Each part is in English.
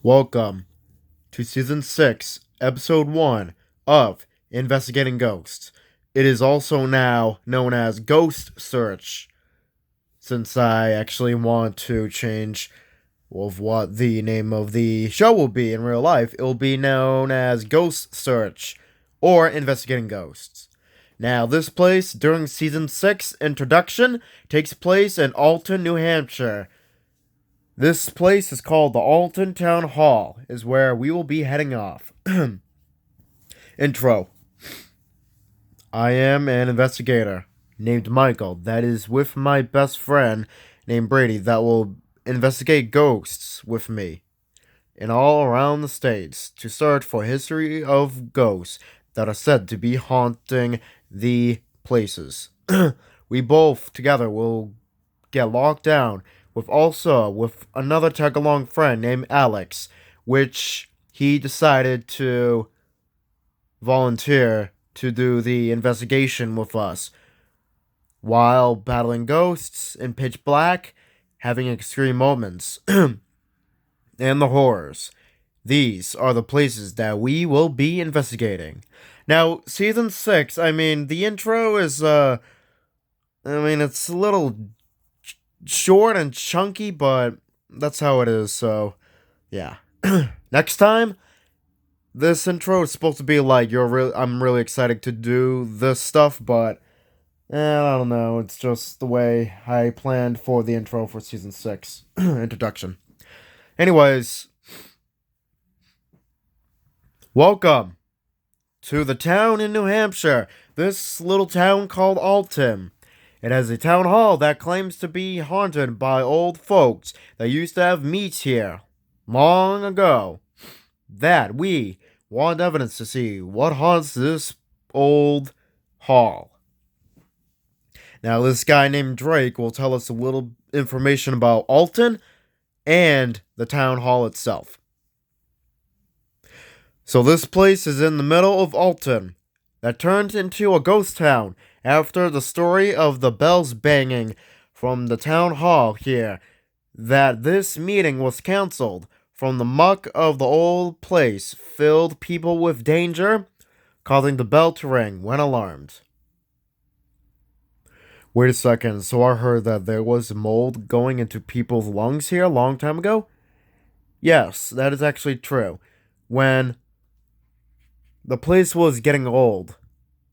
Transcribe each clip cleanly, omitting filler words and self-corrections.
Welcome to Season 6, Episode 1 of Investigating Ghosts. It is also now known as Ghost Search, since I actually want to change of what the name of the show will be in real life. It will be known as Ghost Search or Investigating Ghosts. Now, this place during Season 6 introduction takes place in Alton, New Hampshire. This place is called the Alton Town Hall, is where we will be heading off. Intro. I am an investigator named Michael that is with my best friend named Brady that will investigate ghosts with me in all around the states to search for history of ghosts that are said to be haunting the places. We both together will get locked down with another tag-along friend named Alex, which he decided to volunteer to do the investigation with us while battling ghosts in pitch black, having extreme moments, and the horrors. These are the places that we will be investigating. Now, Season 6, the intro is, it's a little short and chunky, but that's how it is, so yeah. Next time, this intro is supposed to be like I'm really excited to do this stuff, but I don't know, it's just the way I planned for the intro for Season 6 introduction. Anyways, welcome to the town in New Hampshire, this little town called Alton. It has a town hall that claims to be haunted by old folks that used to have meets here long ago. That we want evidence to see what haunts this old hall. Now, this guy named Drake will tell us a little information about Alton and the town hall itself. So this place is in the middle of Alton that turned into a ghost town after the story of the bells banging from the town hall here, that this meeting was cancelled from the muck of the old place filled people with danger, causing the bell to ring when alarmed. Wait a second, so I heard that there was mold going into people's lungs here a long time ago? Yes, that is actually true. When the place was getting old,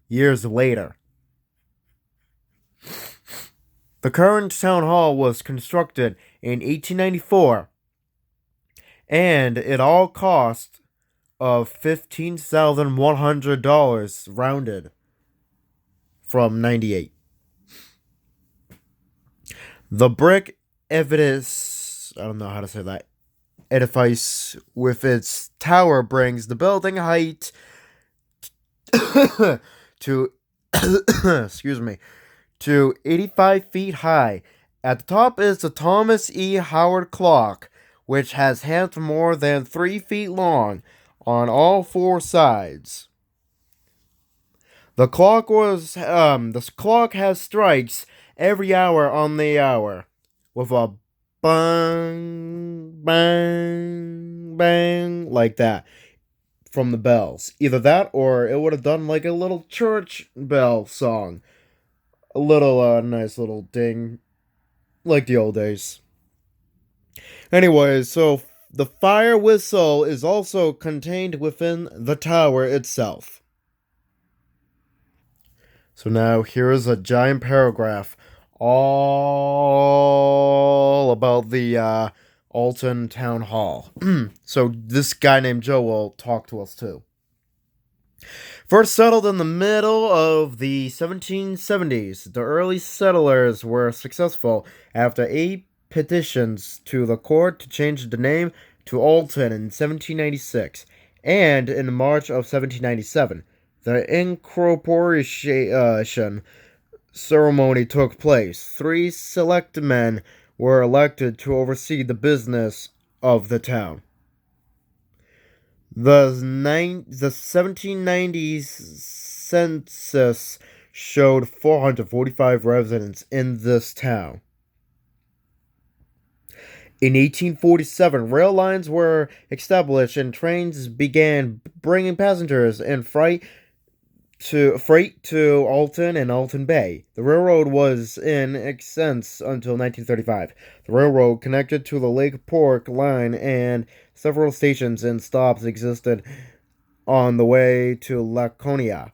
years later. The current town hall was constructed in 1894, and it all cost of $15,100 rounded from 98. The brick edifice, I don't know how to say that, edifice with its tower brings the building height to excuse me, to 85 feet high. At the top is the Thomas E. Howard clock, which has hands more than 3 feet long on all four sides. The clock has strikes every hour on the hour, with a bang, bang, bang, like that, from the bells. Either that, or it would have done like a little church bell song. A little, nice little ding, like the old days. Anyways, so the fire whistle is also contained within the tower itself. So now here is a giant paragraph all about the Alton Town Hall. So this guy named Joe will talk to us too. First settled in the middle of the 1770s, the early settlers were successful after 8 petitions to the court to change the name to Alton in 1796, and in March of 1797, the incorporation ceremony took place. 3 selectmen were elected to oversee the business of the town. The 1790s census showed 445 residents in this town. In 1847, rail lines were established and trains began bringing passengers and freight to Alton and Alton Bay. The railroad was in existence until 1935. The railroad connected to the Lake Pork line, and several stations and stops existed on the way to Laconia.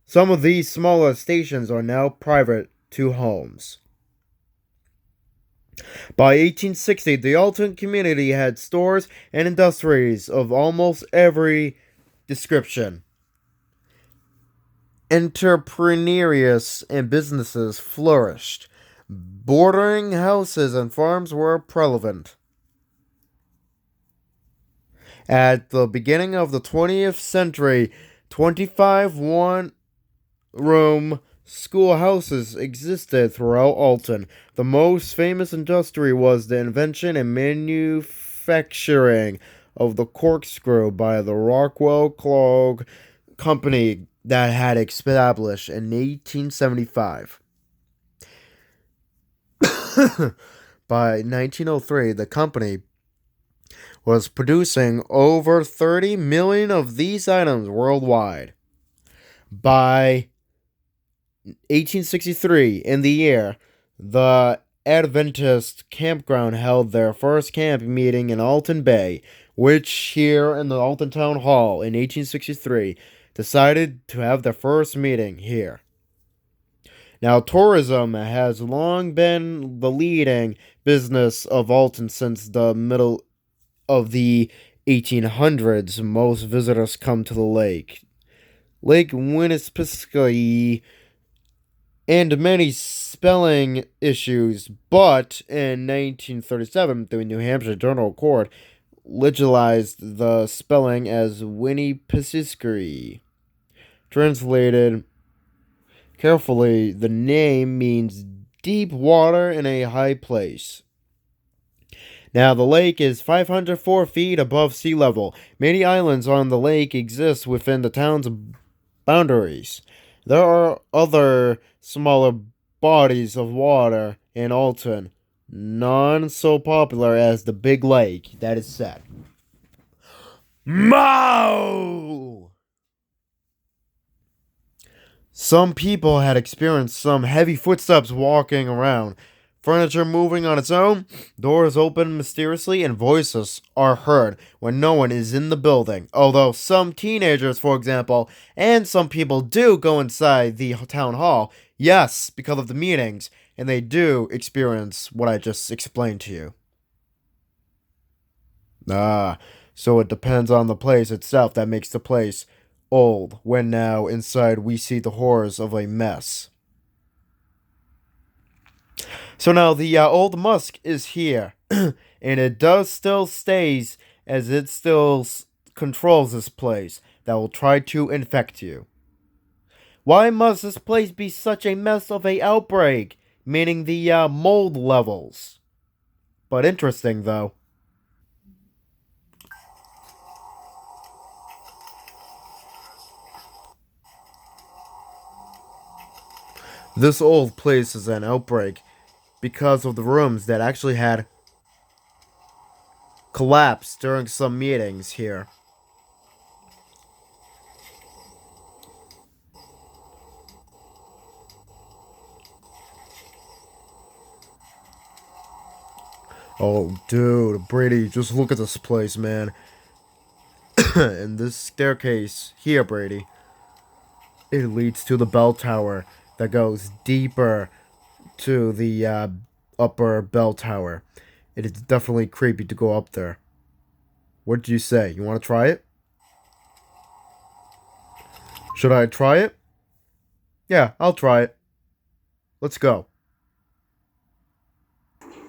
Some of these smaller stations are now private to homes. By 1860, the Alton community had stores and industries of almost every description. Entrepreneurs and businesses flourished. Bordering houses and farms were prevalent. At the beginning of the 20th century, 25 one room schoolhouses existed throughout Alton. The most famous industry was the invention and manufacturing of the corkscrew by the Rockwell Clog Company that had established in 1875. By 1903, the company was producing over 30 million of these items worldwide. By 1863, in the year, the Adventist campground held their first camp meeting in Alton Bay, which here in the Alton Town Hall in 1863 decided to have their first meeting here. Now, tourism has long been the leading business of Alton since the middle of the 1800s. Most visitors come to the lake. Lake Winnipesaukee and many spelling issues, but in 1937, the New Hampshire Journal Court legalized the spelling as Winnipesaukee. Translated carefully, the name means deep water in a high place. Now, the lake is 504 feet above sea level. Many islands on the lake exist within the town's boundaries. There are other smaller bodies of water in Alton, none so popular as the Big Lake, that is said. Mow! Some people had experienced some heavy footsteps walking around, furniture moving on its own, doors open mysteriously, and voices are heard when no one is in the building. Although some teenagers, for example, and some people do go inside the town hall, yes, because of the meetings, and they do experience what I just explained to you. So it depends on the place itself that makes the place old, when now inside we see the horrors of a mess. So now the old musk is here, and it does still stays as it still controls this place that will try to infect you. Why must this place be such a mess of a outbreak? Meaning the mold levels. But interesting though. This old place is an outbreak because of the rooms that actually had collapsed during some meetings here. Oh, dude, Brady, just look at this place, man. And this staircase here, Brady, it leads to the bell tower that goes deeper to the upper bell tower. It is definitely creepy to go up there. What do you say? You want to try it? Should I try it? Yeah, I'll try it. Let's go.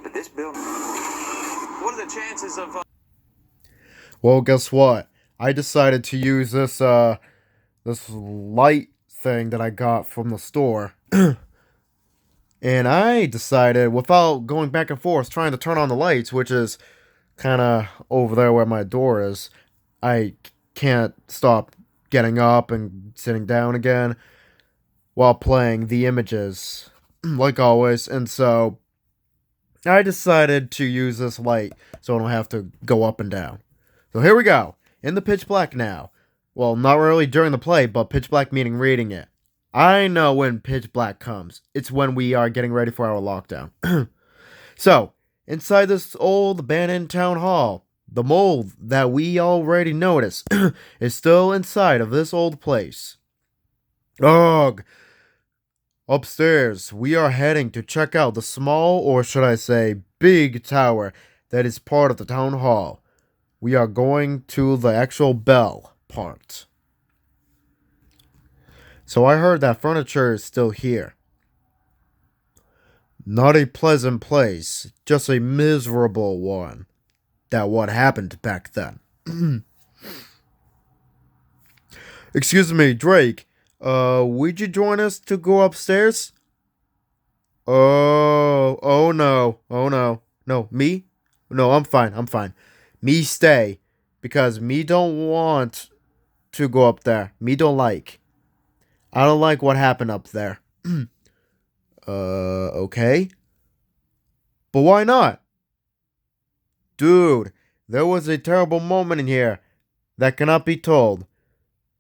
But this building. What are the chances of? Well, guess what? I decided to use this light thing that I got from the store. And I decided, without going back and forth trying to turn on the lights, which is kind of over there where my door is, I can't stop getting up and sitting down again while playing the images, like always. And so I decided to use this light so I don't have to go up and down. So here we go. In the pitch black now. Well, not really during the play, but pitch black meaning reading it. I know when pitch black comes. It's when we are getting ready for our lockdown. So, inside this old abandoned town hall, the mold that we already noticed is still inside of this old place. Ugh. Upstairs, we are heading to check out the small, or should I say, big tower that is part of the town hall. We are going to the actual bell part. So I heard that furniture is still here. Not a pleasant place, just a miserable one. That what happened back then. Excuse me, Drake. Would you join us to go upstairs? Oh no, oh no. No, me? No, I'm fine, I'm fine. Me stay. Because me don't want to go up there. Me don't like. I don't like what happened up there. Okay. But why not? Dude, there was a terrible moment in here that cannot be told.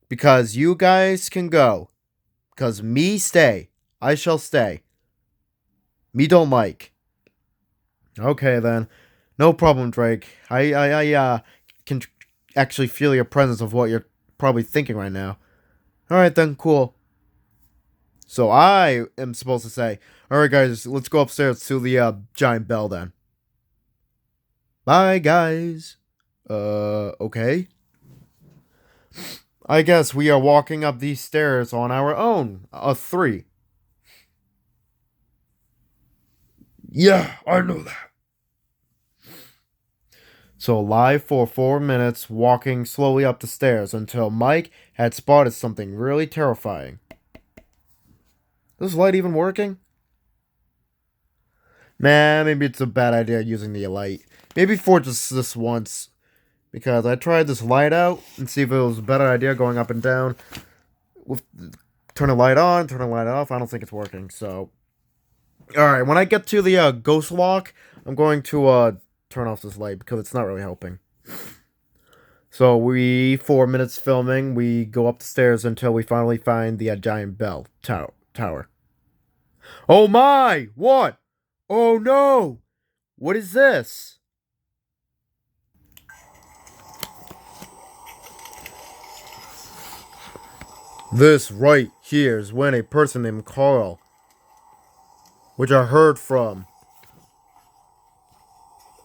Because you guys can go. Because me stay. I shall stay. Me don't like. Okay then. No problem, Drake. I can actually feel your presence of what you're probably thinking right now. Alright then, cool. So I am supposed to say, alright guys, let's go upstairs to the giant bell then. Bye guys. Okay. I guess we are walking up these stairs on our own. Three. Yeah, I know that. So live for 4 minutes, walking slowly up the stairs until Mike had spotted something really terrifying. Is this light even working? Nah, maybe it's a bad idea using the light. Maybe for just this once. Because I tried this light out and see if it was a better idea going up and down. With turn the light on, turn the light off. I don't think it's working, so. Alright, when I get to the ghost lock, I'm going to turn off this light because it's not really helping. So 4 minutes filming, we go up the stairs until we finally find the giant bell tower. Oh my! What? Oh no! What is this? This right here is when a person named Carl, which I heard from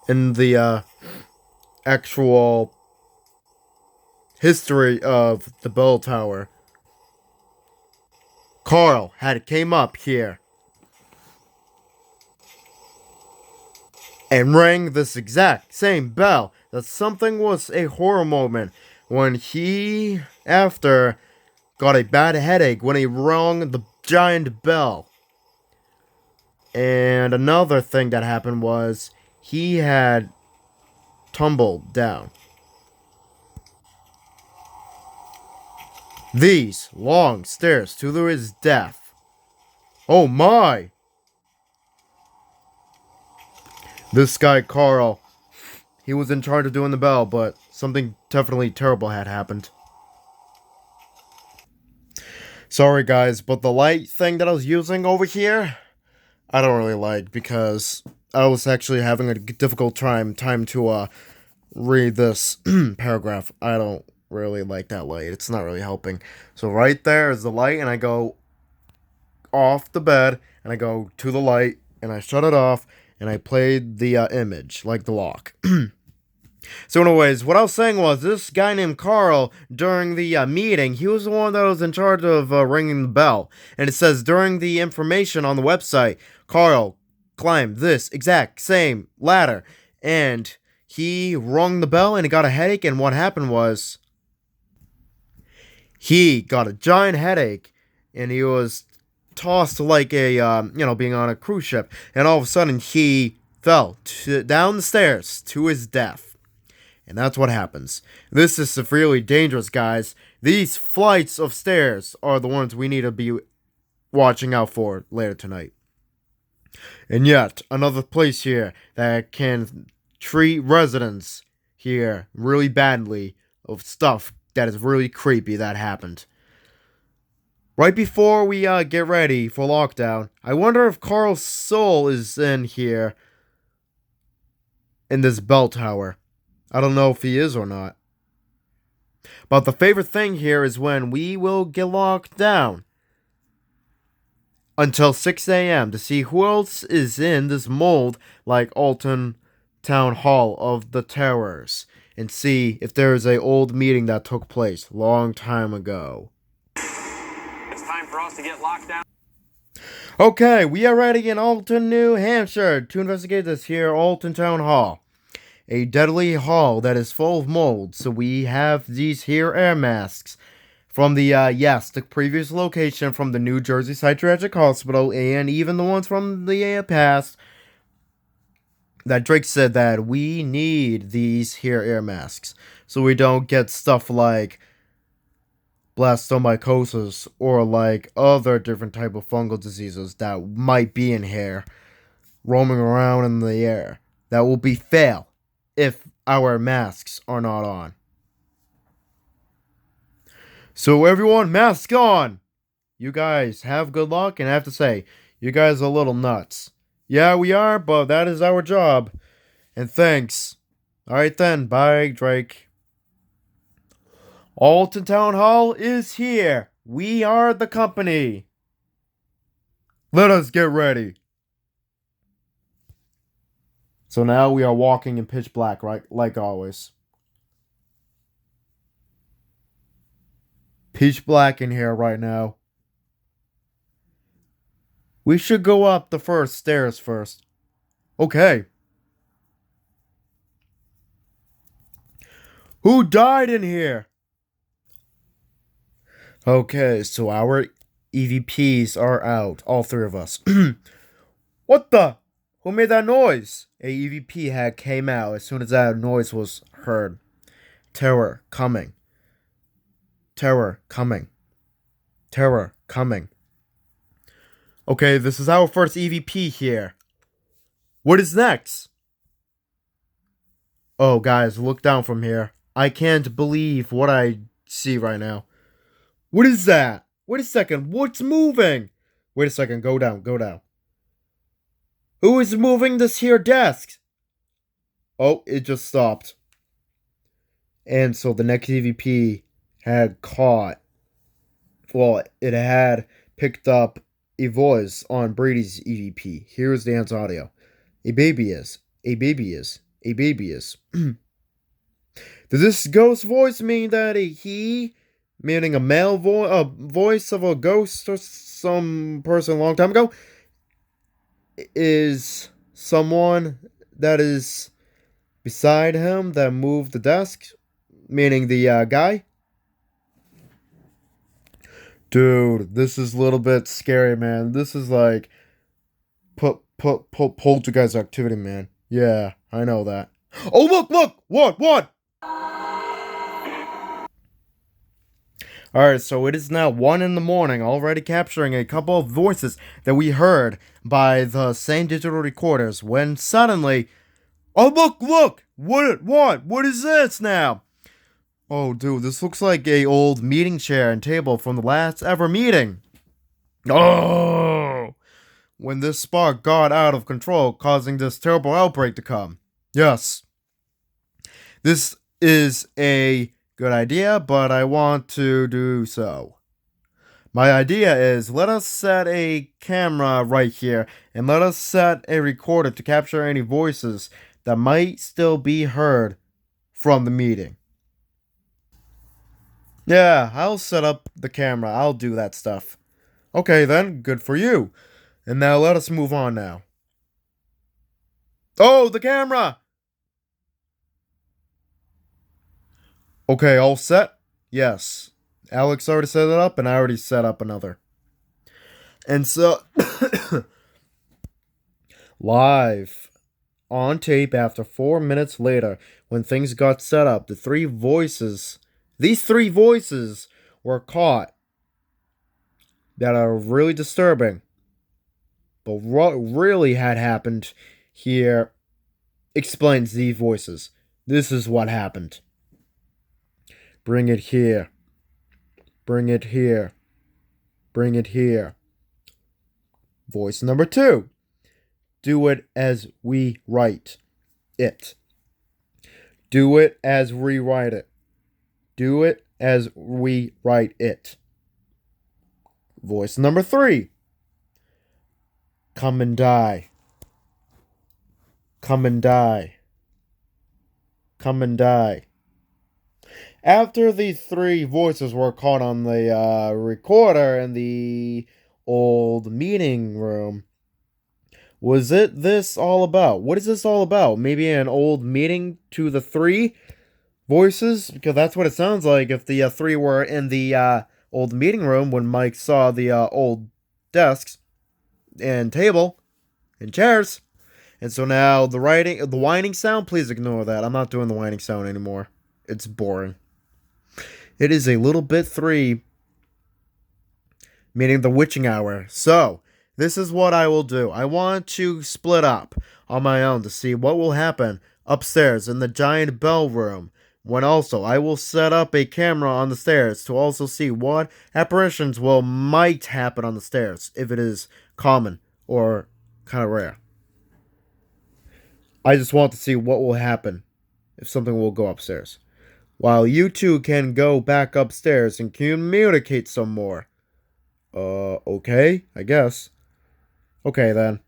in the actual history of the bell tower. Carl had came up here and rang this exact same bell. That something was a horror moment when he, after, got a bad headache when he rang the giant bell. And another thing that happened was he had tumbled down these long stairs to his death. Oh my! This guy, Carl, he was in charge of doing the bell, but something definitely terrible had happened. Sorry guys, but the light thing that I was using over here, I don't really like because I was actually having a difficult time to read this paragraph. I don't really like that light. It's not really helping. So right there is the light, and I go off the bed, and I go to the light, and I shut it off, and I played the image, like the lock. So anyways, what I was saying was, this guy named Carl, during the meeting, he was the one that was in charge of ringing the bell. And it says, during the information on the website, Carl climbed this exact same ladder. And he rung the bell and he got a headache. And what happened was, he got a giant headache. And he was tossed like a, being on a cruise ship. And all of a sudden, he fell down the stairs to his death. And that's what happens. This is severely dangerous, guys. These flights of stairs are the ones we need to be watching out for later tonight. And yet, another place here that can treat residents here really badly of stuff that is really creepy that happened. Right before we get ready for lockdown, I wonder if Carl's soul is in here in this bell tower. I don't know if he is or not. But the favorite thing here is when we will get locked down until 6 a.m. to see who else is in this mold like Alton Town Hall of the Terrors and see if there is a old meeting that took place long time ago. It's time for us to get locked down. Okay, we are ready in Alton, New Hampshire to investigate this here Alton Town Hall. A deadly hall that is full of mold, so we have these here air masks from the previous location from the New Jersey Psychiatric Hospital, and even the ones from the past, that Drake said that we need these here air masks, so we don't get stuff like blastomycosis or like other different type of fungal diseases that might be in here, roaming around in the air. That will be fail if our masks are not on. So everyone, mask on! You guys have good luck, and I have to say, you guys are a little nuts. Yeah, we are, but that is our job. And thanks. Alright then, bye, Drake. Alton Town Hall is here. We are the company. Let us get ready. So now we are walking in pitch black, right? Like always. Pitch black in here right now. We should go up the first stairs first. Okay. Who died in here? Okay, so our EVPs are out. All three of us. What the? Who made that noise? A EVP had came out as soon as that noise was heard. Terror coming. Terror coming. Terror coming. Okay, this is our first EVP here. What is next? Oh, guys, look down from here. I can't believe what I see right now. What is that? Wait a second. What's moving? Wait a second. Go down. Go down. Who is moving this here desk? Oh, it just stopped. And so the next EVP had caught. Well, it had picked up a voice on Brady's EVP. Here's the answer audio. A baby is. A baby is. A baby is. Does this ghost voice mean that a he, meaning a male voice of a ghost or some person a long time ago, is someone that is beside him that moved the desk, meaning the guy? Dude, this is a little bit scary, man. This is like poltergeist activity, man. Yeah, I know that. Oh, look! What? Alright, so it is now 1 in the morning, already capturing a couple of voices that we heard by the same digital recorders, when suddenly... Oh, look! What is this now? Oh, dude, this looks like a old meeting chair and table from the last ever meeting. Oh! When this spark got out of control, causing this terrible outbreak to come. Yes. This is a good idea, but I want to do so. My idea is, let us set a camera right here, and let us set a recorder to capture any voices that might still be heard from the meeting. Yeah, I'll set up the camera. I'll do that stuff. Okay then, good for you. And now let us move on now. Oh, the camera! Okay, all set? Yes. Alex already set it up, and I already set up another. And so, live on tape after 4 minutes later, when things got set up, these three voices were caught that are really disturbing. But what really had happened here explains these voices. This is what happened. Bring it here. Bring it here. Bring it here. Voice number 2. Do it as we write it. Do it as we write it. Do it as we write it. Voice number 3. Come and die. Come and die. Come and die. After these 3 voices were caught on the recorder in the old meeting room, was it this all about? What is this all about? Maybe an old meeting to the 3 voices? Because that's what it sounds like if the 3 were in the old meeting room when Mike saw the old desks and table and chairs. And so now the whining sound, please ignore that. I'm not doing the whining sound anymore. It's boring. It is a little bit 3, meaning the witching hour. So, this is what I will do. I want to split up on my own to see what will happen upstairs in the giant bell room. When also, I will set up a camera on the stairs to also see what apparitions might happen on the stairs, if it is common or kind of rare. I just want to see what will happen if something will go upstairs. While you two can go back upstairs and communicate some more. Okay, I guess. Okay then.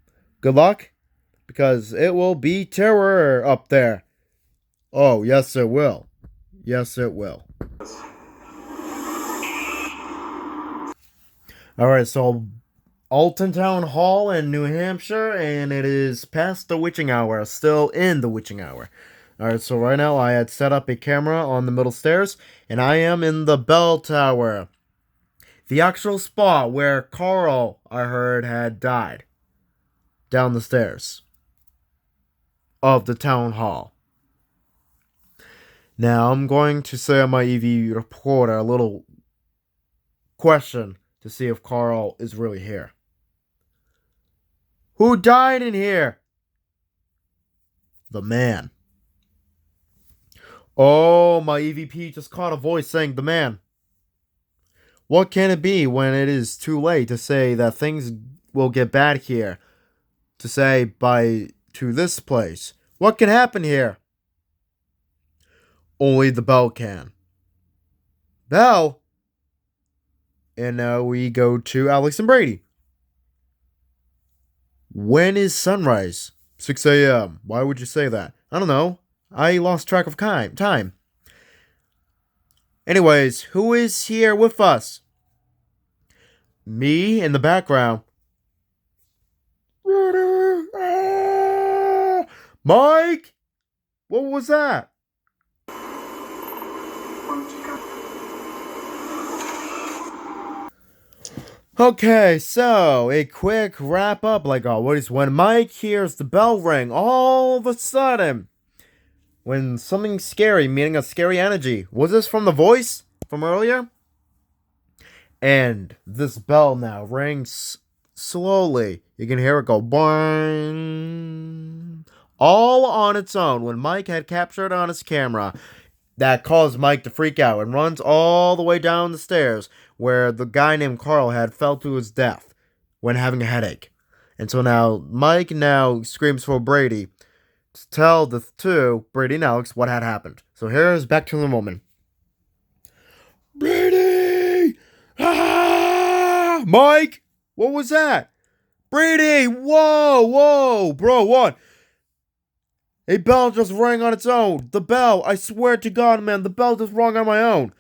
Good luck, because it will be terror up there. Oh, yes it will. Yes it will. Alright, so Alton Town Hall in New Hampshire, and it is past the witching hour, still in the witching hour. Alright, so right now I had set up a camera on the middle stairs, and I am in the bell tower. The actual spot where Carl, I heard, had died. Down the stairs of the town hall. Now I'm going to say on my EV reporter a little question to see if Carl is really here. Who died in here? The man. Oh, my EVP just caught a voice saying the man. What can it be when it is too late to say that things will get bad here? To say to this place. What can happen here? Only the bell can. Bell? And now we go to Alex and Brady. When is sunrise? 6 a.m. Why would you say that? I don't know. I lost track of time. Anyways, who is here with us? Me in the background. Mike? What was that? Okay, so a quick wrap up like always. When Mike hears the bell ring, all of a sudden, when something scary, meaning a scary energy, was this from the voice from earlier? And this bell now rings slowly. You can hear it go boing, all on its own when Mike had captured on his camera. That caused Mike to freak out and runs all the way down the stairs where the guy named Carl had fell to his death when having a headache. And so now Mike screams for Brady to tell the two, Brady and Alex, what had happened. So here's back to the moment. Brady! Ah! Mike! What was that? Brady! Whoa! Bro, what? A bell just rang on its own. The bell, I swear to God, man, the bell just rang on my own.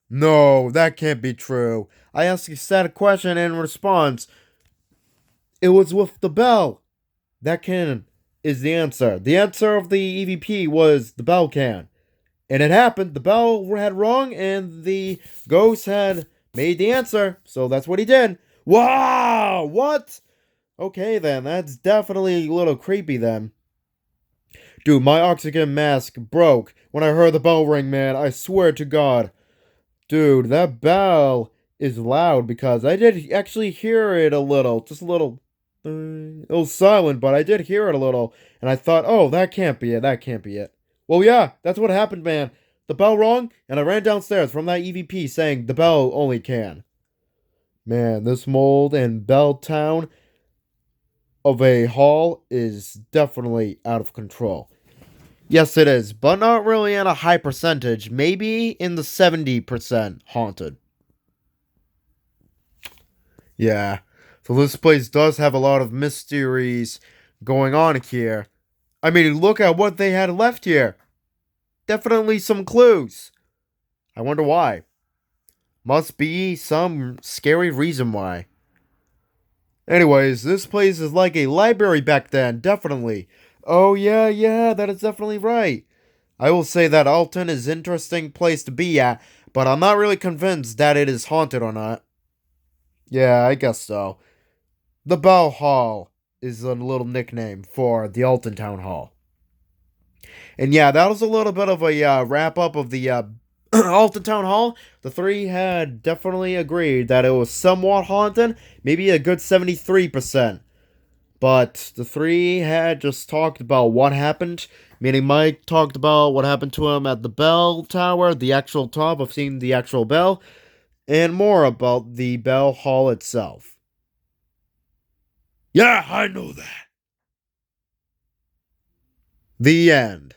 No, that can't be true. I asked a static question and in response, it was with the bell. That can is the answer. The answer of the EVP was the bell can. And it happened. The bell had rung and the ghost had made the answer. So that's what he did. Wow! What? Okay then, that's definitely a little creepy then. Dude, my oxygen mask broke when I heard the bell ring, man. I swear to God. Dude, that bell is loud because I did actually hear it a little. Just a little. It was silent, but I did hear it a little, and I thought, oh, that can't be it, that can't be it. Well, yeah, that's what happened, man. The bell rang, and I ran downstairs from that EVP saying the bell only can. Man, this mold in Belltown of a hall is definitely out of control. Yes, it is, but not really in a high percentage, maybe in the 70% haunted. Yeah, so this place does have a lot of mysteries going on here. I mean, look at what they had left here. Definitely some clues. I wonder why. Must be some scary reason why. Anyways, this place is like a library back then, definitely. Oh, yeah, that is definitely right. I will say that Alton is an interesting place to be at, but I'm not really convinced that it is haunted or not. Yeah, I guess so. The Bell Hall is a little nickname for the Alton Town Hall. And yeah, that was a little bit of a wrap up of the Alton Town Hall. The three had definitely agreed that it was somewhat haunted, maybe a good 73%. But the three had just talked about what happened, meaning Mike talked about what happened to him at the bell tower, the actual top of seeing the actual bell, and more about the bell hall itself. Yeah, I know that. The end.